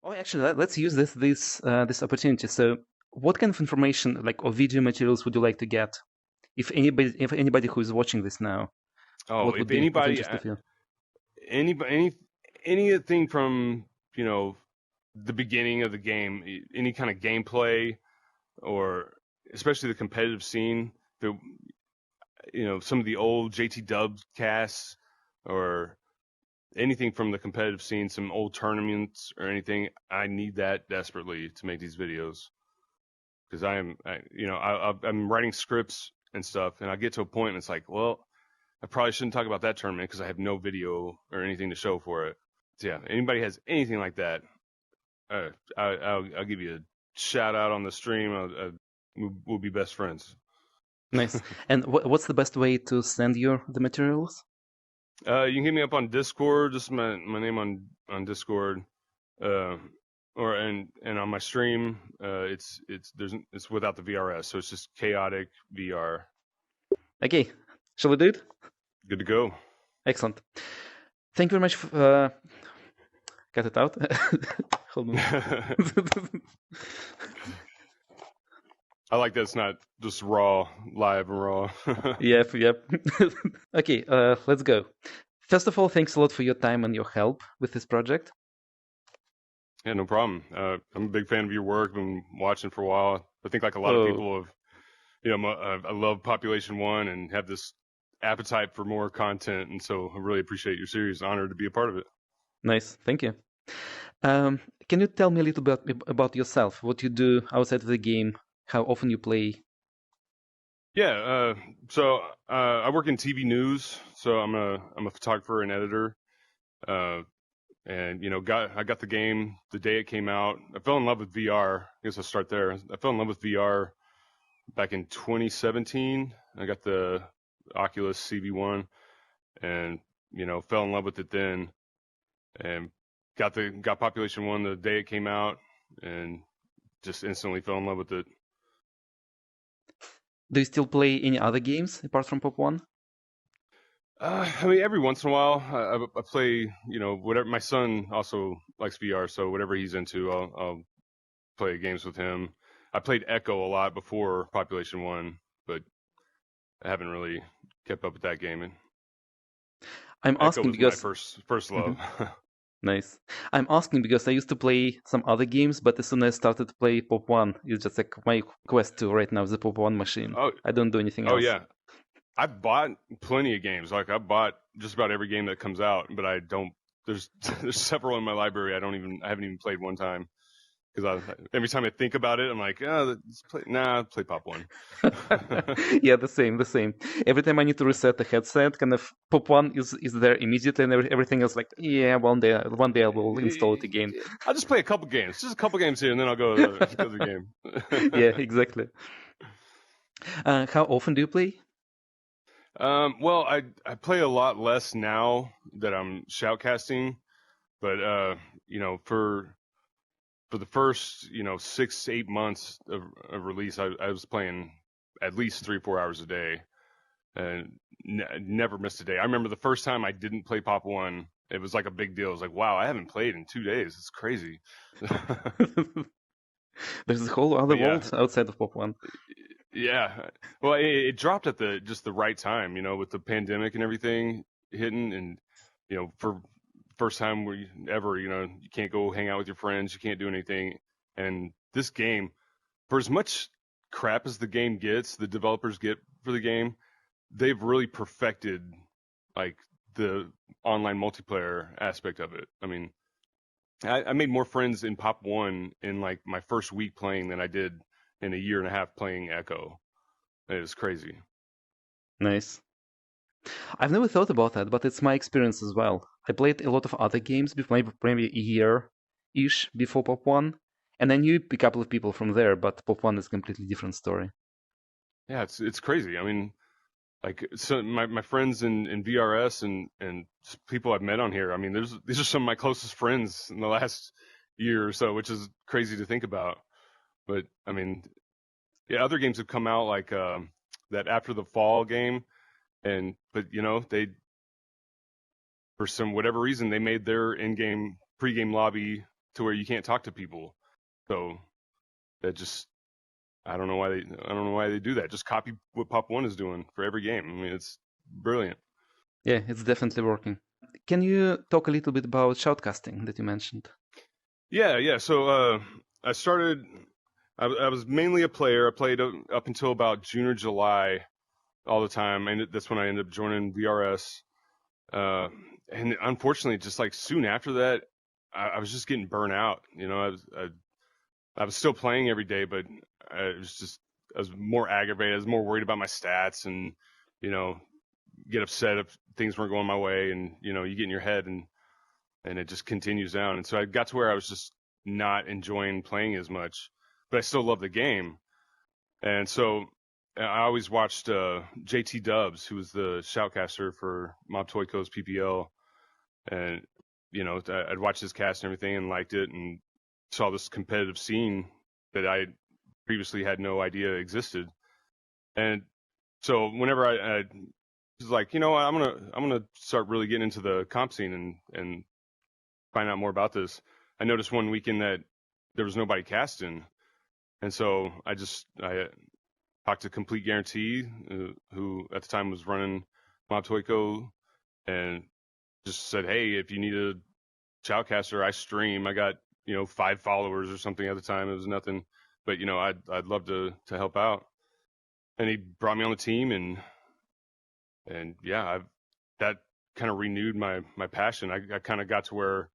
Oh, actually, let's use this opportunity. So, what kind of information, like, or video materials, would you like to get? If anybody who is watching this now, Oh, what if would be of anybody, interest to you? anything from the beginning of the game, any kind of gameplay, or especially the competitive scene, the some of the old JT Dub casts, or anything from the competitive scene, some old tournaments or anything. I need that desperately to make these videos because I'm writing scripts and stuff, and I get to a point and it's like, well, I probably shouldn't talk about that tournament because I have no video or anything to show for it. So yeah, anybody has anything like that, I'll give you a shout out on the stream. We'll be best friends. Nice. And what's the best way to send you the materials? You can hit me up on Discord. Just my name on Discord, uh, and on my stream. It's without the VRS, so it's just K-otic VR. Okay, shall we do it? Good to go. Excellent. Thank you very much. Cut it out. Hold on. I like that it's not just raw, live and raw. Yep. Okay, let's go. First of all, thanks a lot for your time and your help with this project. Yeah, no problem. I'm a big fan of your work. Been watching for a while. I think like a lot of people have, I love Population One and have this appetite for more content, and so I really appreciate your series. Honored to be a part of it. Nice, thank you. Can you tell me a little bit about yourself? What you do outside of the game? How often you play? Yeah, so I work in TV news. So I'm a photographer and editor. And I got the game the day it came out. I fell in love with VR. I guess I'll start there. I fell in love with VR back in 2017. I got the Oculus CV1 and fell in love with it then, and got Population One the day it came out, and just instantly fell in love with it. Do you still play any other games apart from Pop One? I mean, every once in a while, I play. Whatever. My son also likes VR, so whatever he's into, I'll play games with him. I played Echo a lot before Population One, but I haven't really kept up with that game. I'm Echo asking was my because first love. nice. I'm asking because I used to play some other games, but as soon as I started to play Pop One, it's just like my quest to right now is the Pop One machine. I don't do anything else. Yeah. I bought plenty of games. Like I bought just about every game that comes out, but I don't. There's several in my library I haven't even played one time, because every time I think about it, I'm like, play Pop One. Yeah, the same. Every time I need to reset the headset, kind of Pop One is there immediately, and everything else like, yeah, one day I will install it again. I'll just play a couple games, just a couple games here, and then I'll go to the game. Yeah, exactly. How often do you play? Well, I play a lot less now that I'm shoutcasting, but for the first 6-8 months of release, I was playing at least 3-4 hours a day, and never missed a day. I remember the first time I didn't play Pop One, it was like a big deal. It was like, wow, I haven't played in 2 days. It's crazy. There's a whole other world outside of Pop One. Yeah, well, it dropped at just the right time, with the pandemic and everything hitting, and for first time ever, you can't go hang out with your friends, you can't do anything, and this game, for as much crap as the game gets, the developers get for the game, they've really perfected like the online multiplayer aspect of it. I mean, I made more friends in Pop One in like my first week playing than I did in a year and a half playing Echo. It was crazy. Nice. I've never thought about that, but it's my experience as well. I played a lot of other games before, maybe a year-ish before Pop One, and I knew a couple of people from there, but Pop One is a completely different story. Yeah, it's crazy. I mean, like, so my friends in VRS and people I've met on here. I mean, these are some of my closest friends in the last year or so, which is crazy to think about. But I mean, yeah, other games have come out like that After the Fall game, but they, for some whatever reason, they made their in-game pregame lobby to where you can't talk to people. So that just I don't know why they do that. Just copy what Pop One is doing for every game. I mean, it's brilliant. Yeah, it's definitely working. Can you talk a little bit about shoutcasting that you mentioned? Yeah. So I started. I was mainly a player. I played up until about June or July all the time, and that's when I ended up joining VRS. Uh, and unfortunately, just like soon after that, I was just getting burnt out. You know, I was still playing every day, but I was more aggravated. I was more worried about my stats, and you know, get upset if things weren't going my way, and you know, you get in your head, and it just continues down. And so I got to where I was just not enjoying playing as much, but I still love the game. And so I always watched JT Dubs, who was the shoutcaster for Mob Toyco's PPL, and you know, I'd watch his cast and everything and liked it, and saw this competitive scene that I previously had no idea existed. And so whenever I was like, you know what, I'm gonna start really getting into the comp scene and find out more about this. I noticed one weekend that there was nobody casting, and so I talked to Complete Guarantee, who at the time was running Mob Toyco, and just said, hey, if you need a shoutcaster, I stream. I got 5 followers or something at the time. It was nothing, but I'd love to help out. And he brought me on the team, and yeah, that kind of renewed my passion. I kind of got to where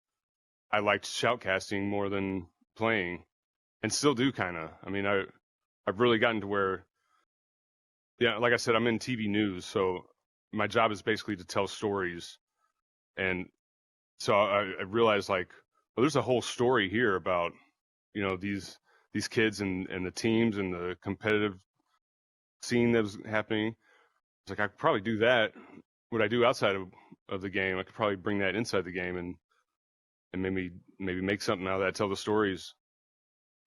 I liked shoutcasting more than playing, and still do kind of. I mean, I've really gotten to where, yeah, like I said, I'm in TV news, so my job is basically to tell stories. And so I realized, like, well, there's a whole story here about these kids and the teams and the competitive scene that was happening. It's like I could probably do that. What I do outside of the game, I could probably bring that inside the game and maybe make something out of that, tell the stories.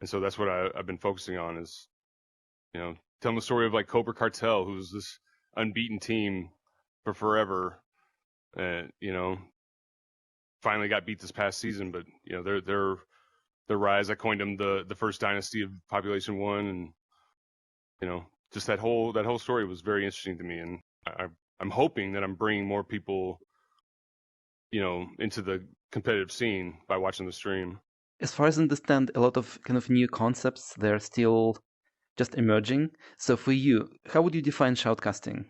And so that's what I've been focusing on, is telling the story of like Cobra Cartel, who's this unbeaten team for forever, and finally got beat this past season. But their rise, I coined them the first dynasty of Population One, and just that whole story was very interesting to me, and I'm hoping that I'm bringing more people into the competitive scene by watching the stream. As far as I understand, a lot of kind of new concepts, they're still just emerging. So for you, how would you define shoutcasting?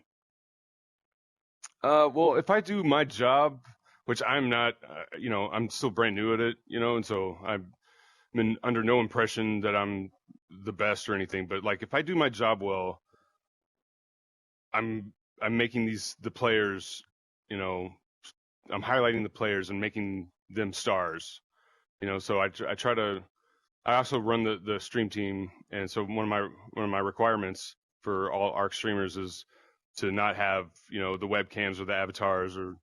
Well, if I do my job, which I'm not, I'm still brand new at it, and so I'm in under no impression that I'm the best or anything. But like, if I do my job well, I'm making the players, I'm highlighting the players and making them stars, So I try to. I also run the stream team, and so one of my requirements for all ARC streamers is to not have the webcams or the avatars or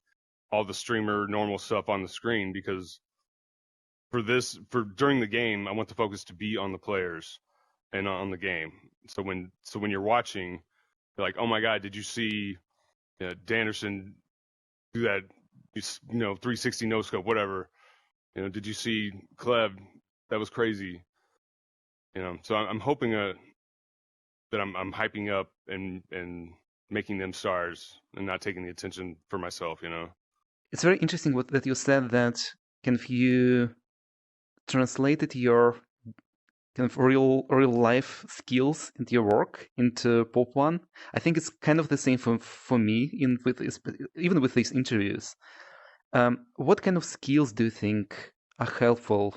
all the streamer normal stuff on the screen, because for during the game, I want the focus to be on the players and on the game. So when you're watching, you're like, oh my god, did you see Danderson do that 360 no scope, whatever? Did you see Cleb? That was crazy. So I'm hoping that I'm hyping up and making them stars and not taking the attention for myself. It's very interesting that you said that kind of you translated your kind of real life skills into your work into Pop One. I think it's kind of the same for me even with these interviews. What kind of skills do you think are helpful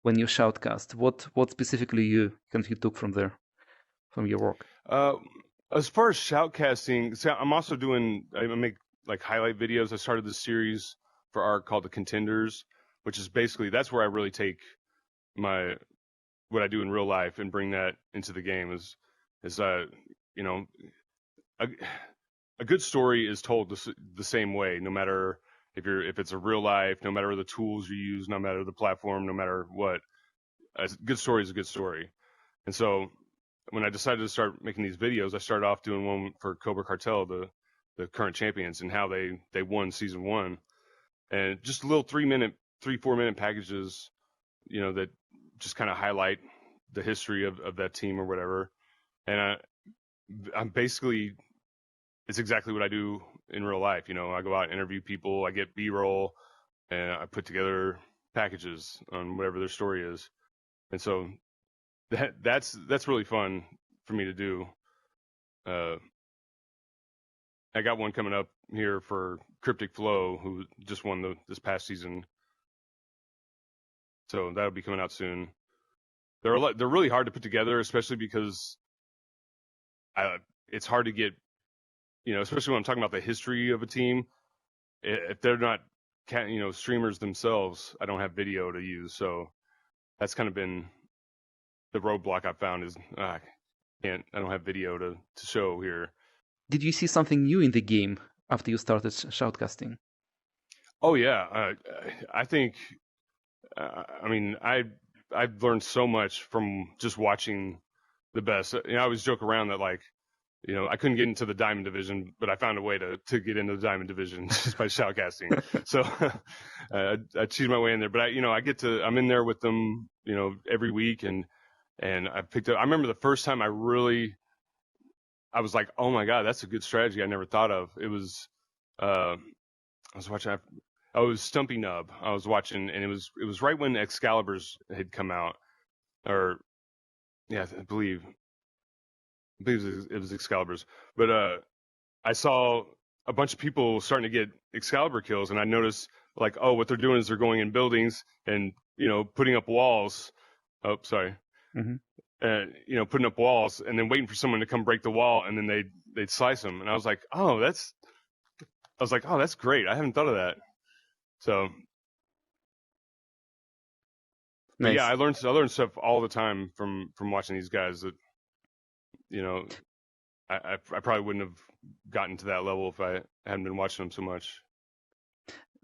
when you shoutcast? What specifically you took from there, from your work? Uh, as far as shoutcasting, so I'm also I make like highlight videos. I started this series for art called The Contenders, which is basically, that's where I really take what I do in real life and bring that into the game. Is you know a good story is told the same way, no matter if it's a real life, no matter the tools you use, no matter the platform, no matter what. A good story is a good story. And so when I decided to start making these videos, I started off doing one for Cobra Cartel, the current champions, and how they won season 1, and just little 4 minute packages that just kind of highlight the history of that team or whatever. And I'm basically, it's exactly what I do in real life. I go out and interview people, I get B-roll, and I put together packages on whatever their story is. And so that's really fun for me to do. Uh, I got one coming up here for Cryptic Flow, who just won this past season. So that'll be coming out soon. They're really hard to put together, especially because it's hard to get, especially when I'm talking about the history of a team. If they're not, streamers themselves, I don't have video to use. So that's kind of been the roadblock I've found is I don't have video to show here. Did you see something new in the game after you started shoutcasting? Oh yeah, I think. I mean, I've learned so much from just watching the best. I always joke around that I couldn't get into the Diamond Division, but I found a way to get into the Diamond Division just by shoutcasting. So I cheated my way in there. But I'm in there with them, every week, and I picked up. I remember the first time I was like, oh my god, that's a good strategy I never thought of. It was I was watching. I was Stumpy Nub. I was watching, and it was right when Excalibur's had come out, or yeah, I believe it was Excalibur's. But I saw a bunch of people starting to get Excalibur kills, and I noticed what they're doing is they're going in buildings and putting up walls. Oh, sorry. Mm-hmm. Putting up walls and then waiting for someone to come break the wall, and then they'd slice them. And I was like, oh, that's great. I haven't thought of that. So, but yeah, Nice. I learned stuff all the time from watching these guys that I probably wouldn't have gotten to that level if I hadn't been watching them so much.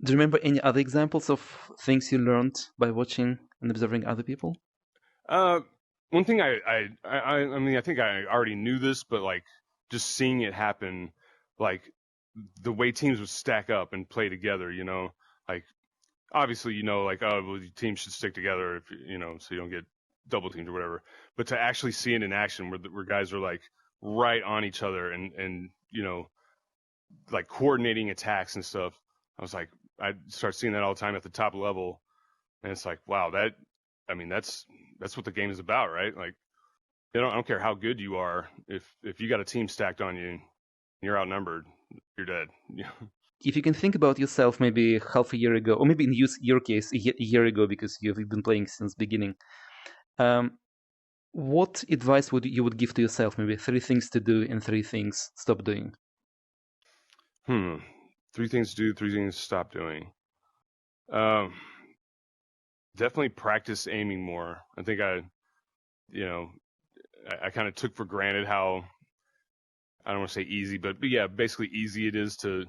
Do you remember any other examples of things you learned by watching and observing other people? One thing I mean, I think I already knew this, but just seeing it happen, like the way teams would stack up and play together, like obviously, oh, well, the team should stick together if so you don't get double teamed or whatever. But to actually see it in action, where guys are right on each other and coordinating attacks and stuff, I start seeing that all the time at the top level, and it's like, wow, that's what the game is about, right? I don't care how good you are, if you got a team stacked on you, and you're outnumbered, you're dead. If you can think about yourself maybe half a year ago, or maybe in your case, a year ago, because you've been playing since beginning, what advice you would give to yourself? Maybe 3 things to do and 3 things stop doing. 3 things to do, 3 things to stop doing. Definitely practice aiming more. I think I kind of took for granted how, I don't want to say easy, but yeah, basically easy it is to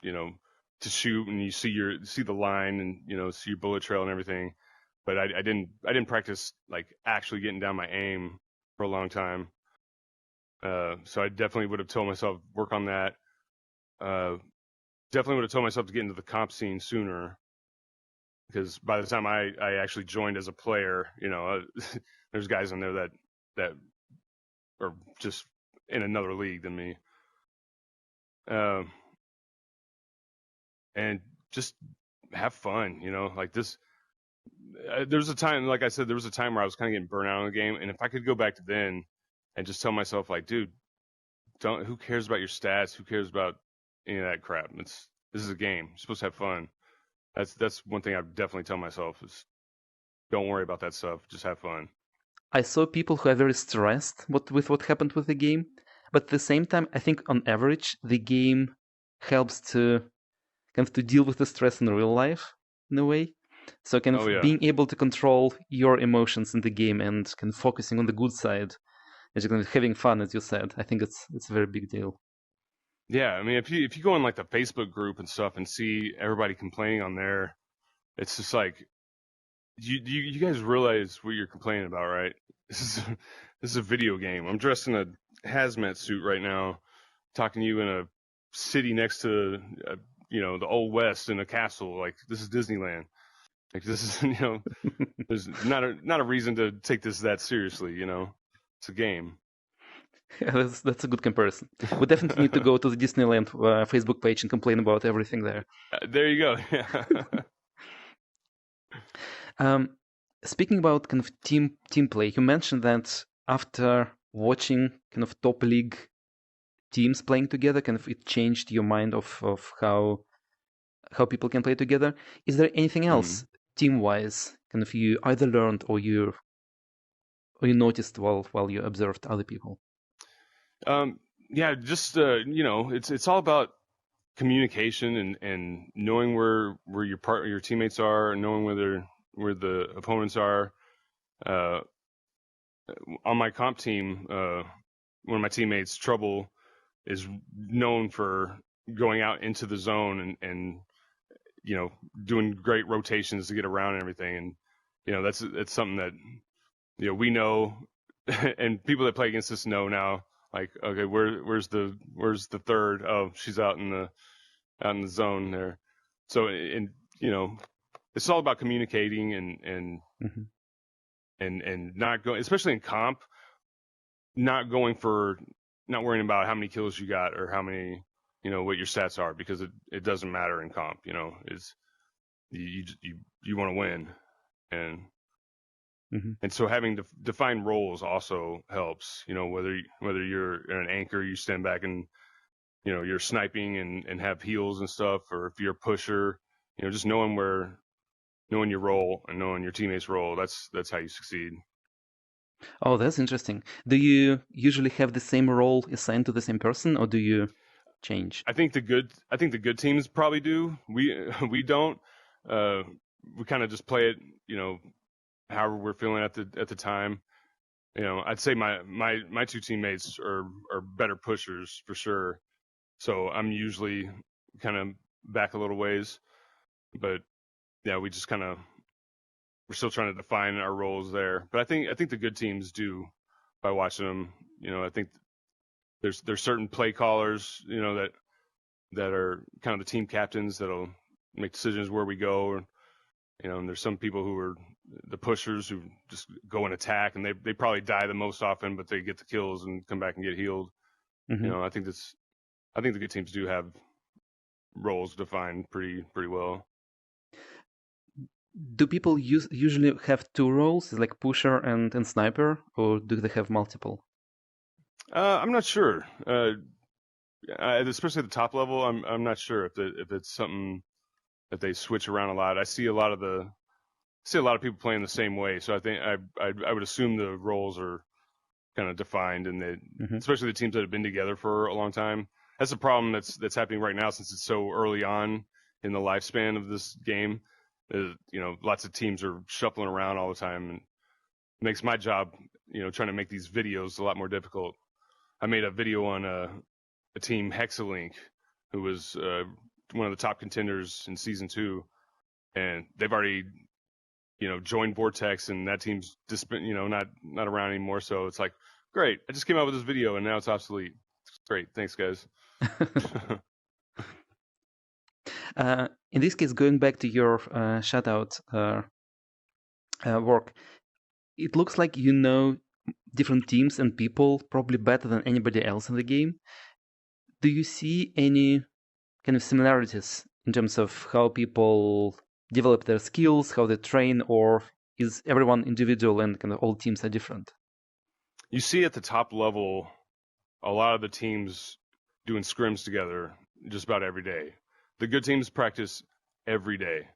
to shoot, and you see the line, and see your bullet trail and everything. But I didn't practice actually getting down my aim for a long time. So I definitely would have told myself work on that. Definitely would have told myself to get into the comp scene sooner, because by the time I actually joined as a player, there's guys in there that are just in another league than me. And just have fun, this. There's a time, like I said, there was a time where I was kind of getting burnt out on the game, and if I could go back to then and just tell myself, dude, who cares about your stats? Who cares about any of that crap? This is a game. You're supposed to have fun. That's one thing I definitely tell myself is, don't worry about that stuff. Just have fun. I saw people who are very stressed with what happened with the game, but at the same time, I think on average, the game helps to deal with the stress in real life in a way. So Oh yeah. being able to control your emotions in the game and focusing on the good side, and having fun, as you said, I think it's a very big deal. Yeah, I mean, if you go in the Facebook group and stuff and see everybody complaining on there, it's just you guys realize what you're complaining about, right? This is a video game. I'm dressed in a hazmat suit right now, talking to you in a city next to the Old West in a castle. This is Disneyland. Like this is, there's not a reason to take this that seriously. It's a game. Yeah, that's a good comparison. We definitely need to go to the Disneyland Facebook page and complain about everything there. There you go. Yeah. Um, Speaking about kind of team play, you mentioned that after watching kind of top league teams playing together, kind of it changed your mind of how people can play together. Is there anything else Mhm. team wise kind of you either learned or you noticed while you observed other people? Yeah, just it's all about communication and knowing where your teammates are, and knowing where the opponents are. Uh, on my comp team, one of my teammates, Trouble, is known for going out into the zone and doing great rotations to get around and everything. And that's something that we know, and people that play against us know now. Like, okay, where's the third? Oh, she's out in the zone there. So, and it's all about communicating Hmm. and not going, especially in comp, not going for, not worrying about how many kills you got or how many, what your stats are, because it doesn't matter in comp. Is you want to win, and Hmm. and so having defined roles also helps. Whether you're an anchor, you stand back and you're sniping and have heals and stuff, or if you're a pusher, just knowing your role and knowing your teammates' role. That's how you succeed. Oh, that's interesting. Do you usually have the same role assigned to the same person, or do you change? I think the good teams probably do. We don't. Uh, we kind of just play it, however we're feeling at the time. I'd say my two teammates are better pushers for sure. So I'm usually kind of back a little ways, but yeah, we just kind of, we're still trying to define our roles there. But I think the good teams do, by watching them. I think there's certain play callers, that are kind of the team captains that'll make decisions where we go, or and there's some people who are the pushers who just go and attack, and they probably die the most often, but they get the kills and come back and get healed. Hmm. I think the good teams do have roles defined pretty well. Do people usually have two roles, like pusher and sniper, or do they have multiple? I'm not sure. Especially at the top level, I'm not sure if it's something that they switch around a lot. I see a lot of people playing the same way, so I think I would assume the roles are kind of defined, and that, Hmm. especially the teams that have been together for a long time. That's the problem that's happening right now, since it's so early on in the lifespan of this game. Lots of teams are shuffling around all the time, and it makes my job, trying to make these videos a lot more difficult. I made a video on a team, Hexalink, who was one of the top contenders in season 2, and they've already joined Vortex, and that team's just been, not around anymore. So it's like, great, I just came out with this video and now it's obsolete. It's great, thanks guys. In this case, going back to your shutout work, it looks like you know different teams and people probably better than anybody else in the game. Do you see any kind of similarities in terms of how people develop their skills, how they train, or is everyone individual and kind of all teams are different? You see at the top level a lot of the teams doing scrims together just about every day. The good teams practice every day.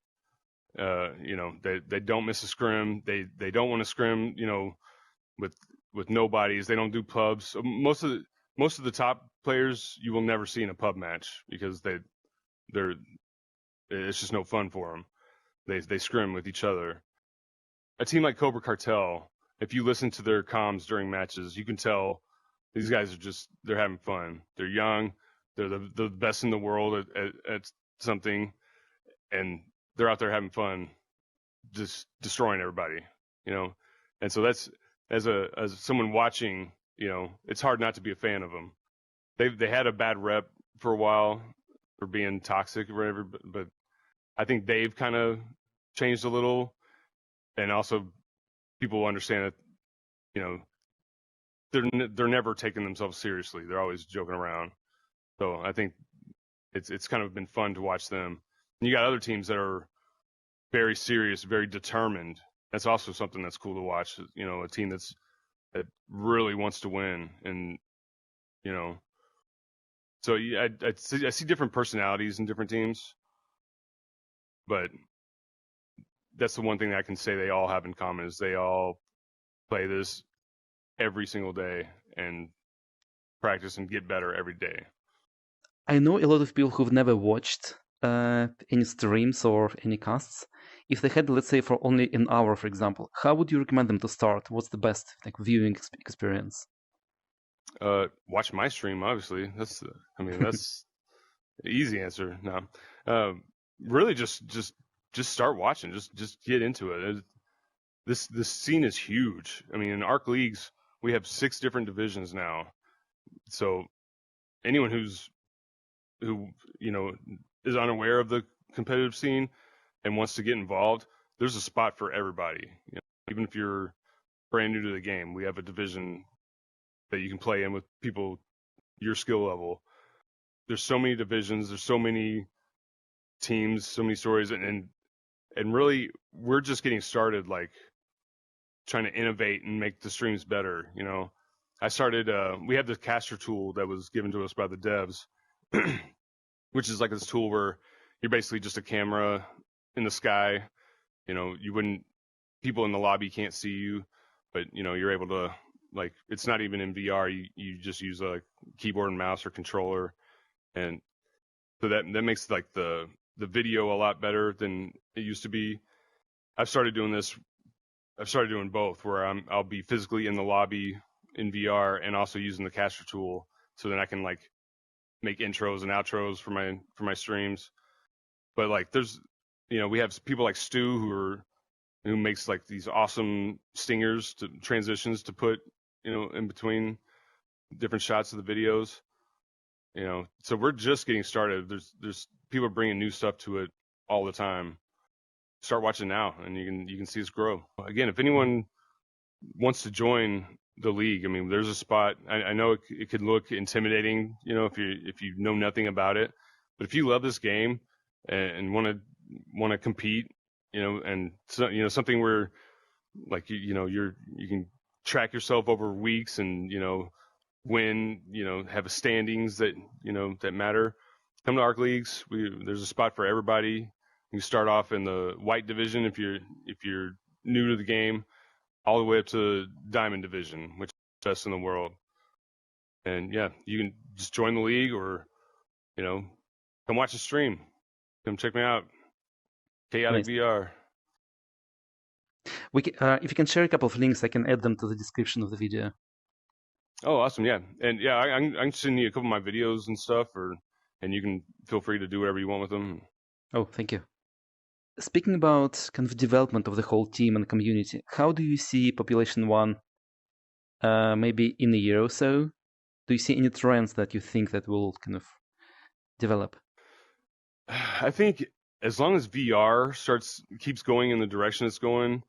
They don't miss a scrim. They don't want to scrim, with nobodies. They don't do pubs. So most of the top players you will never see in a pub match, because they're it's just no fun for them. They scrim with each other. A team like Cobra Cartel, if you listen to their comms during matches, you can tell these guys they're having fun. They're young. They're the best in the world at something, and they're out there having fun, just destroying everybody. You know, and so that's, as someone watching, it's hard not to be a fan of them. They had a bad rep for a while for being toxic or whatever, but I think they've kind of changed a little, and also people understand that, you know, they're never taking themselves seriously. They're always joking around. So I think it's kind of been fun to watch them. And you got other teams that are very serious, very determined. That's also something that's cool to watch. You know, a team that really wants to win, and you know, so yeah, I see different personalities in different teams, but that's the one thing that I can say they all have in common is they all play this every single day and practice and get better every day. I know a lot of people who've never watched any streams or any casts. If they had, let's say, for only an hour, for example, how would you recommend them to start? What's the best like viewing experience? Watch my stream, obviously. That's the easy answer. No, really, just start watching. Just get into it. This scene is huge. I mean, in ARC leagues, we have 6 different divisions now. So anyone who you know is unaware of the competitive scene and wants to get involved, there's a spot for everybody. You know, even if you're brand new to the game, we have a division that you can play in with people your skill level. There's so many divisions, there's so many teams, so many stories, and really we're just getting started, like trying to innovate and make the streams better. You know, I started. We have the caster tool that was given to us by the devs, which is like this tool where you're basically just a camera in the sky. You know, people in the lobby can't see you, but you know, you're able to, like, it's not even in VR. You just use a keyboard and mouse or controller, and so that makes like the video a lot better than it used to be. I've started doing this. I've started doing both, where I'll be physically in the lobby in VR and also using the caster tool, so then I can like make intros and outros for my streams. But like, there's, you know, we have people like Stu who makes like these awesome stingers to transitions to put, you know, in between different shots of the videos. You know, so we're just getting started. There's people bringing new stuff to it all the time. Start watching now, and you can see us grow. Again, if anyone wants to join the league, I mean, there's a spot. I know it could look intimidating, you know, if you know nothing about it, but if you love this game and want to compete, you know, and so, you know, something where like you know you can track yourself over weeks and, you know, win, you know, have a standings that, you know, that matter. Come to ARC leagues. There's a spot for everybody. You start off in the white division if you're new to the game, all the way up to diamond division, which is the best in the world. And yeah, you can just join the league, or, you know, come watch the stream. Come check me out. K-otic Nice. VR. If you can share a couple of links, I can add them to the description of the video. Oh, awesome. Yeah. And yeah, I can send you a couple of my videos and stuff, and you can feel free to do whatever you want with them. Oh, thank you. Speaking about kind of development of the whole team and community, how do you see Population One maybe in a year or so? Do you see any trends that you think that will kind of develop? I think as long as VR keeps going in the direction it's going,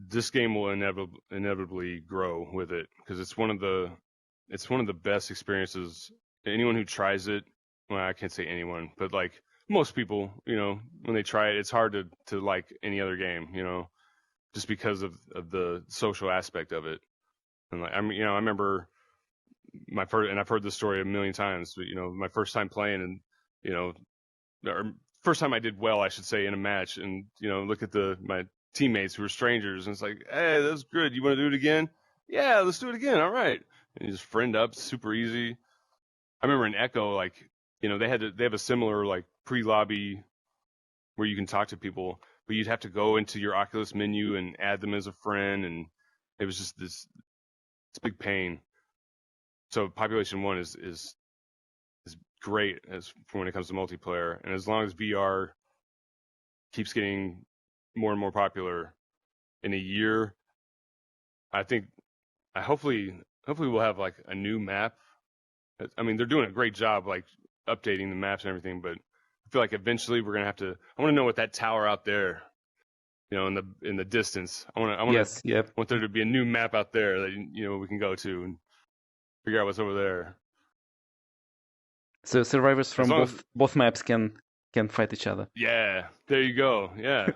this game will inevitably grow with it, because it's one of the best experiences. Anyone who tries it, well, I can't say anyone, but like most people, you know, when they try it, it's hard to like any other game, you know, just because of the social aspect of it. And like, you know, I remember my first, and I've heard this story a million times, but you know, my first time playing, and you know, or first time I did well, I should say, in a match, and you know, look at my teammates who were strangers, and it's like, hey, that's good. You want to do it again? Yeah, let's do it again. All right, and you just friend up, super easy. I remember in Echo, like, you know, they have a similar like pre-lobby where you can talk to people, but you'd have to go into your Oculus menu and add them as a friend, and it was just this big pain. So Population One is great as for when it comes to multiplayer, and as long as VR keeps getting more and more popular, in a year, I think, hopefully we'll have like a new map. I mean, they're doing a great job like updating the maps and everything, but I feel like eventually we're gonna have to. I want to know what that tower out there in the distance. Yes, yep. want there to be a new map out there that we can go to and figure out what's over there. So survivors As from long as both maps can fight each other. yeah, there you go. Yeah,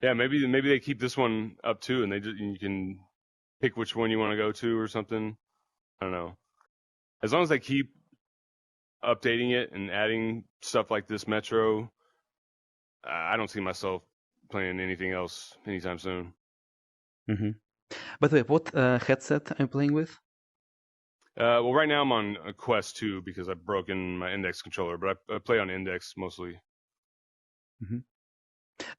yeah. Maybe they keep this one up too, and you can pick which one you want to go to or something. I don't know. As long as they keep updating it and adding stuff like this Metro, I don't see myself playing anything else anytime soon. Hmm. By the way, what headset I'm playing with? Well, right now I'm on a Quest 2 because I've broken my index controller, but I play on index mostly. Hmm.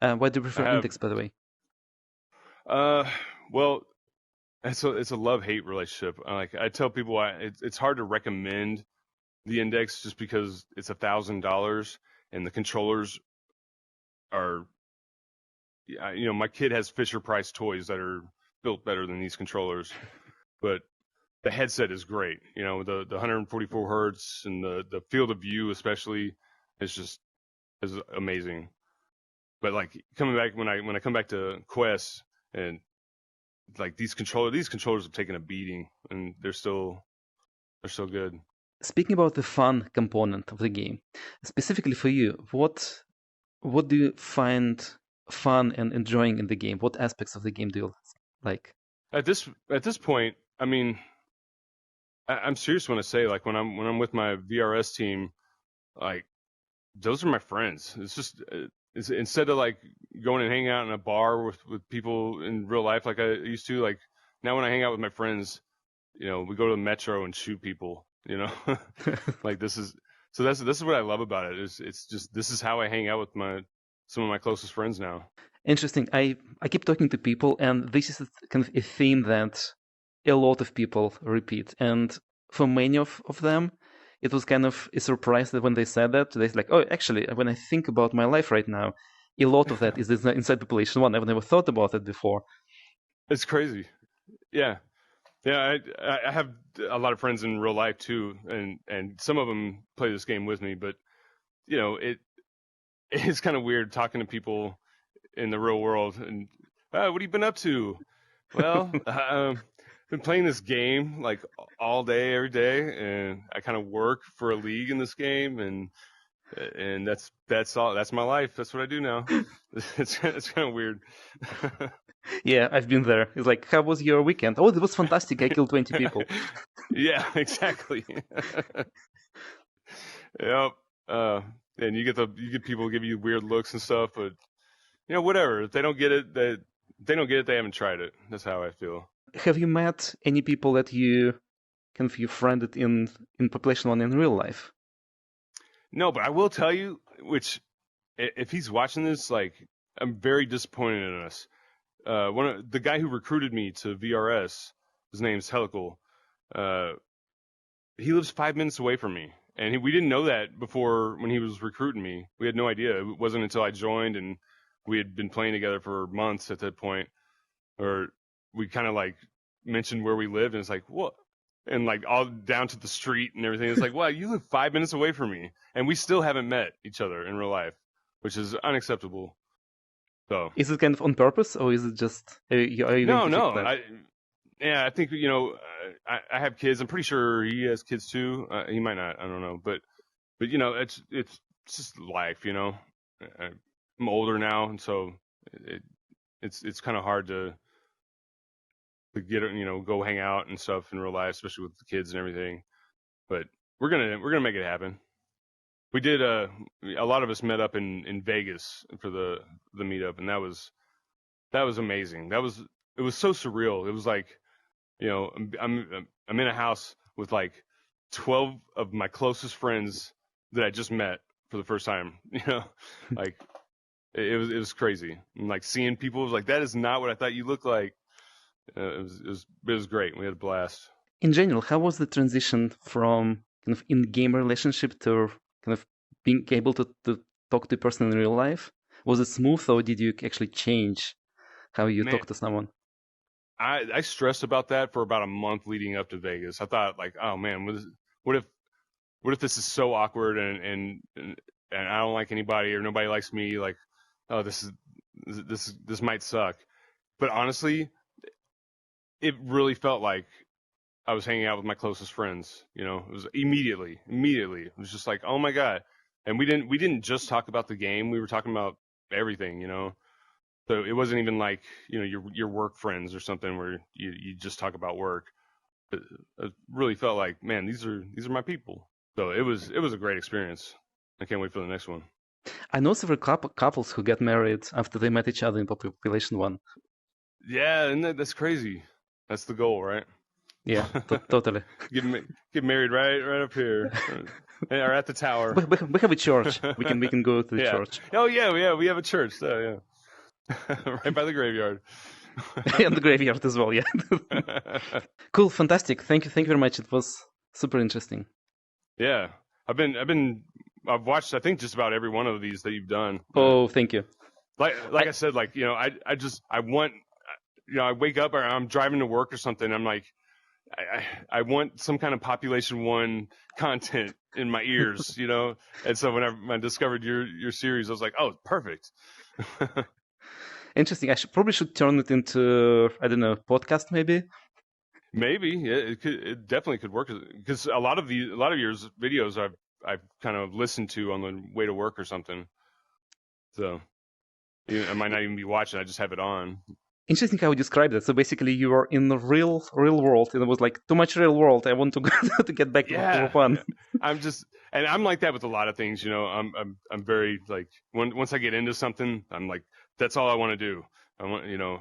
Why do you I prefer have, Index, by the way? uh, well, it's a love hate relationship. Like I tell people, it's hard to recommend the index just because it's $1,000 and the controllers are, my kid has Fisher Price toys that are built better than these controllers, but the headset is great. The 144 hertz and the field of view especially is amazing. But like coming back when I come back to Quest and like these controllers have taken a beating and they're still good. Speaking about the fun component of the game, specifically for you, what do you find fun and enjoying in the game? What aspects of the game do you like? At this point, I mean, I'm serious when I say like when I'm with my VRS team, like those are my friends. It's just it's instead of like going and hanging out in a bar with people in real life like I used to, like now when I hang out with my friends, we go to the metro and shoot people, like this is what I love about it. It's just this is how I hang out with some of my closest friends now. Interesting. I keep talking to people, and this is kind of a theme that a lot of people repeat. And for many of them, it was kind of a surprise that when they said that, they're like, "Oh, actually, when I think about my life right now, a lot of that is inside population one. I've never thought about it before." It's crazy. Yeah. Yeah, I have a lot of friends in real life too, and some of them play this game with me. But it it's kind of weird talking to people in the real world. And what have you been up to? Well, been playing this game like all day, every day, and I kind of work for a league in this game, and that's all. That's my life. That's what I do now. It's kind of weird. Yeah, I've been there. It's like, how was your weekend? Oh, it was fantastic. I killed 20 people. Yeah, exactly. Yep. And you get people give you weird looks and stuff, but whatever. If they don't get it, they haven't tried it. That's how I feel. Have you met any people that you kind of you friended in population one in real life? No, but I will tell you, which if he's watching this, like I'm very disappointed in us. The guy who recruited me to VRS, his name's Helical. Uh, he lives 5 minutes away from me, and we didn't know that before when he was recruiting me. We had no idea. It wasn't until I joined and we had been playing together for months at that point, or we kind of like mentioned where we lived, and it's like what, and like all down to the street and everything. It's like, wow, you live 5 minutes away from me, and we still haven't met each other in real life, which is unacceptable. So Is it kind of on purpose, or is it just are you going no, to fix no, that? I think I have kids. I'm pretty sure he has kids too. He might not. I don't know, but it's just life. I'm older now, and so it, it's kind of hard to get go hang out and stuff in real life, especially with the kids and everything. But we're gonna make it happen. We did a lot of us met up in Vegas for the meetup, and that was amazing. It was so surreal. It was like I'm in a house with like 12 of my closest friends that I just met for the first time. Like it was crazy. And like seeing people was like that is not what I thought you looked like. It was great. We had a blast. In general, how was the transition from kind of in-game relationship to kind of being able to talk to a person in real life? Was it smooth, or did you actually change how you Man, talk to someone? I stressed about that for about a month leading up to Vegas. I thought like, oh man, what if what if this is so awkward and I don't like anybody or nobody likes me? Like, oh, this might suck, but honestly, it really felt like I was hanging out with my closest friends. You know, it was immediately. It was just like, oh my god. And we didn't just talk about the game. We were talking about everything. You know, so it wasn't even like, you know, your work friends or something where you just talk about work. It really felt like, man, these are my people. So it was a great experience. I can't wait for the next one. I know several couples who get married after they met each other in Population One. Yeah, and that's crazy. That's the goal, right? Yeah, totally. Get married right up here, or at the tower. We have a church. We can go to the Yeah. church. Oh yeah, we have a church. So, yeah, right by the graveyard. And the graveyard as well. Yeah. Cool, fantastic. Thank you very much. It was super interesting. Yeah, I've watched I think just about every one of these that you've done. Oh, thank you. Like I said, like, you know, I want, you know, I wake up or I'm driving to work or something. I'm like, I want some kind of Population One content in my ears, you know. And so when I discovered your series, I was like, oh, perfect. Interesting. I probably should turn it into, I don't know, podcast maybe. Maybe, yeah, it definitely could work, because a lot of your videos I've kind of listened to on the way to work or something. So I might not even be watching. I just have it on. Interesting how you described it. So basically, you are in the real world, and it was like too much real world. I want to go to get back to fun. And I'm like that with a lot of things. You know, I'm very like, once I get into something, I'm like, that's all I want to do. I want, you know,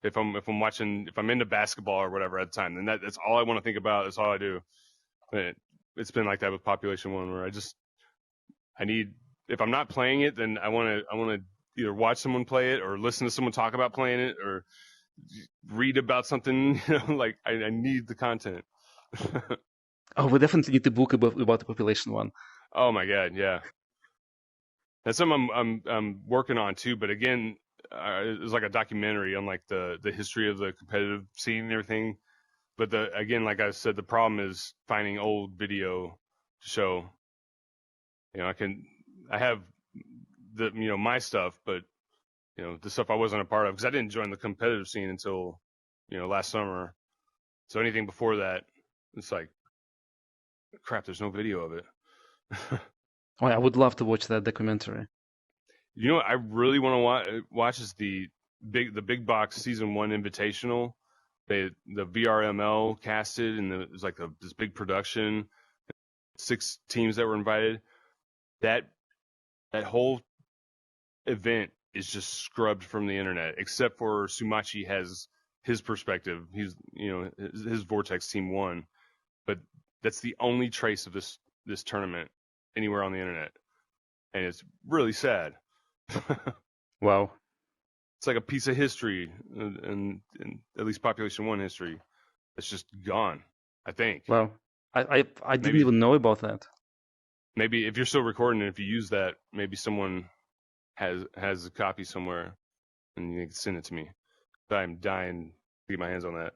if I'm into basketball or whatever at the time, then that's all I want to think about. That's all I do. It's been like that with Population One, where I need, if I'm not playing it, then I want to either watch someone play it or listen to someone talk about playing it or read about something. You know, like I need the content. Oh, we definitely need a book about the Population One. Oh my god, yeah. That's something I'm working on too. But again, it's like a documentary on like the history of the competitive scene and everything. But again, like I said, the problem is finding old video to show. You know, I have the, you know, my stuff, but, you know, the stuff I wasn't a part of, because I didn't join the competitive scene until, you know, last summer. So anything before that, it's like, crap, there's no video of it. Oh, I would love to watch that documentary. You know what I really want to watch is the big box season 1 invitational. The VRML casted, and it was like this big production, 6 teams that were invited. That whole event is just scrubbed from the internet, except for Sumachi has his perspective. He's, you know, his Vortex team won, but that's the only trace of this tournament anywhere on the internet, and it's really sad. Wow. It's like a piece of history, and at least Population One history, it's just gone. I think. Wow. I didn't even know about that. Maybe if you're still recording, and if you use that, maybe someone has a copy somewhere, and you can send it to me. I'm dying to get my hands on that.